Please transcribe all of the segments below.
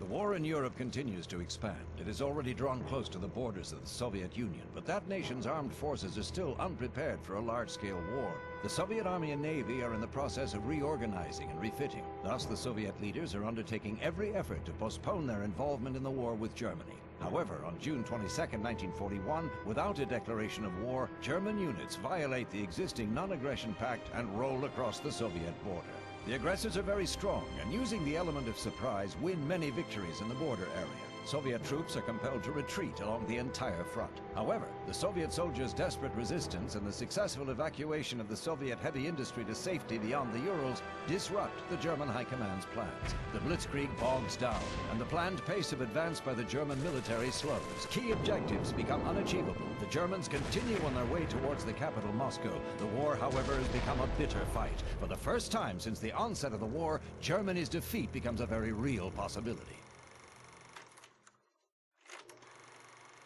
The war in Europe continues to expand. It has already drawn close to the borders of the Soviet Union, but that nation's armed forces are still unprepared for a large-scale war. The Soviet Army and Navy are in the process of reorganizing and refitting. Thus, the Soviet leaders are undertaking every effort to postpone their involvement in the war with Germany. However, on June 22, 1941, without a declaration of war, German units violate the existing non-aggression pact and roll across the Soviet border. The aggressors are very strong and, using the element of surprise, win many victories in the border area. Soviet troops are compelled to retreat along the entire front. However, the Soviet soldiers' desperate resistance and the successful evacuation of the Soviet heavy industry to safety beyond the Urals disrupt the German High Command's plans. The Blitzkrieg bogs down, and the planned pace of advance by the German military slows. Key objectives become unachievable. The Germans continue on their way towards the capital, Moscow. The war, however, has become a bitter fight. For the first time since the onset of the war, Germany's defeat becomes a very real possibility.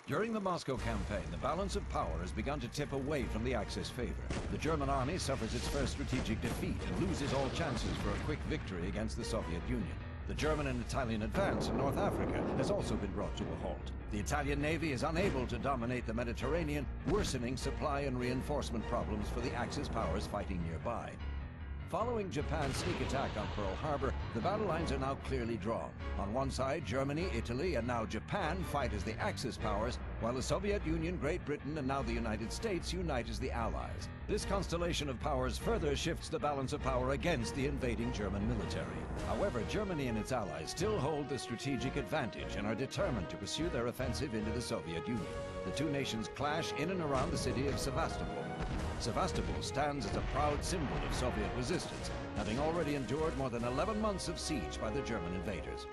During the Moscow campaign, the balance of power has begun to tip away from the Axis favor. The German army suffers its first strategic defeat and loses all chances for a quick victory against the Soviet Union. The German and Italian advance in North Africa has also been brought to a halt. The Italian Navy is unable to dominate the Mediterranean, worsening supply and reinforcement problems for the Axis powers fighting nearby. Following Japan's sneak attack on Pearl Harbor, the battle lines are now clearly drawn. On one side, Germany, Italy, and now Japan fight as the Axis powers, while the Soviet Union, Great Britain, and now the United States unite as the Allies. This constellation of powers further shifts the balance of power against the invading German military. However, Germany and its allies still hold the strategic advantage and are determined to pursue their offensive into the Soviet Union. The two nations clash in and around the city of Sevastopol. Sevastopol stands as a proud symbol of Soviet resistance, having already endured more than 11 months of siege by the German invaders.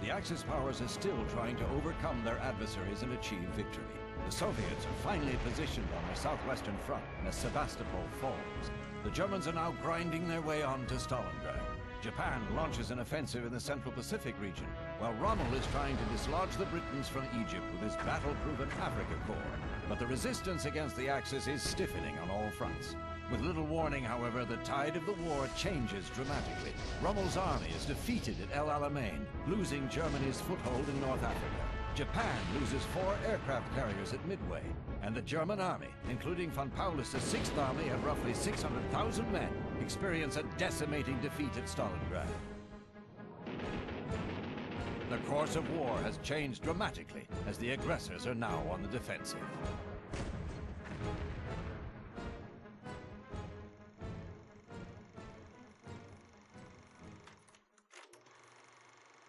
The Axis powers are still trying to overcome their adversaries and achieve victory. The Soviets are finally positioned on their southwestern front as Sevastopol falls. The Germans are now grinding their way on to Stalingrad. Japan launches an offensive in the Central Pacific region, while Rommel is trying to dislodge the Britons from Egypt with his battle-proven Africa Corps. But the resistance against the Axis is stiffening on all fronts. With little warning, however, the tide of the war changes dramatically. Rommel's army is defeated at El Alamein, losing Germany's foothold in North Africa. Japan loses 4 aircraft carriers at Midway, and the German army, including von Paulus's 6th Army and roughly 600,000 men, experience a decimating defeat at Stalingrad. The course of war has changed dramatically as the aggressors are now on the defensive.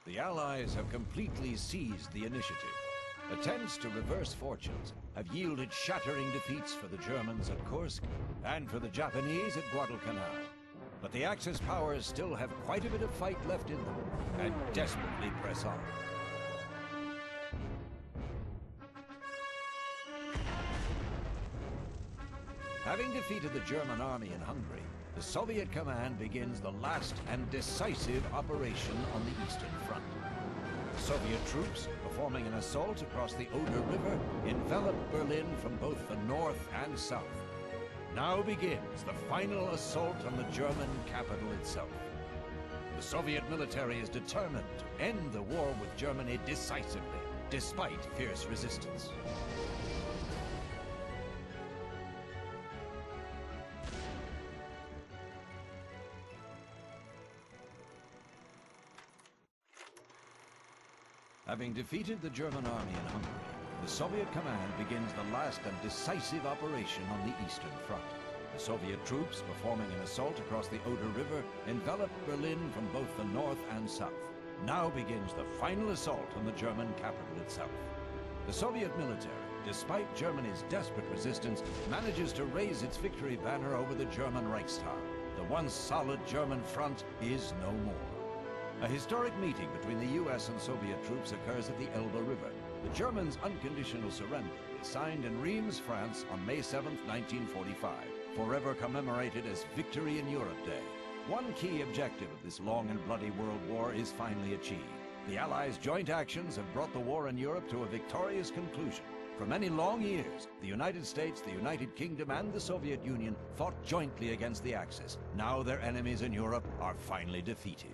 The Allies have completely seized the initiative. Attempts to reverse fortunes have yielded shattering defeats for the Germans at Kursk and for the Japanese at Guadalcanal. But the Axis powers still have quite a bit of fight left in them and desperately press on. Having defeated the German army in Hungary, the Soviet command begins the last and decisive operation on the Eastern Front. The Soviet troops, performing an assault across the Oder River, envelop Berlin from both the north and south. Now begins the final assault on the German capital itself. The Soviet military is determined to end the war with Germany decisively, despite fierce resistance. Having defeated the German army in Hungary, the Soviet command begins the last and decisive operation on the Eastern Front. The Soviet troops, performing an assault across the Oder River, envelop Berlin from both the north and south. Now begins the final assault on the German capital itself. The Soviet military, despite Germany's desperate resistance, manages to raise its victory banner over the German Reichstag. The once solid German front is no more. A historic meeting between the US and Soviet troops occurs at the Elbe River. The Germans' unconditional surrender is signed in Reims, France on May 7, 1945, forever commemorated as Victory in Europe Day. One key objective of this long and bloody world war is finally achieved. The Allies' joint actions have brought the war in Europe to a victorious conclusion. For many long years, the United States, the United Kingdom, and the Soviet Union fought jointly against the Axis. Now their enemies in Europe are finally defeated.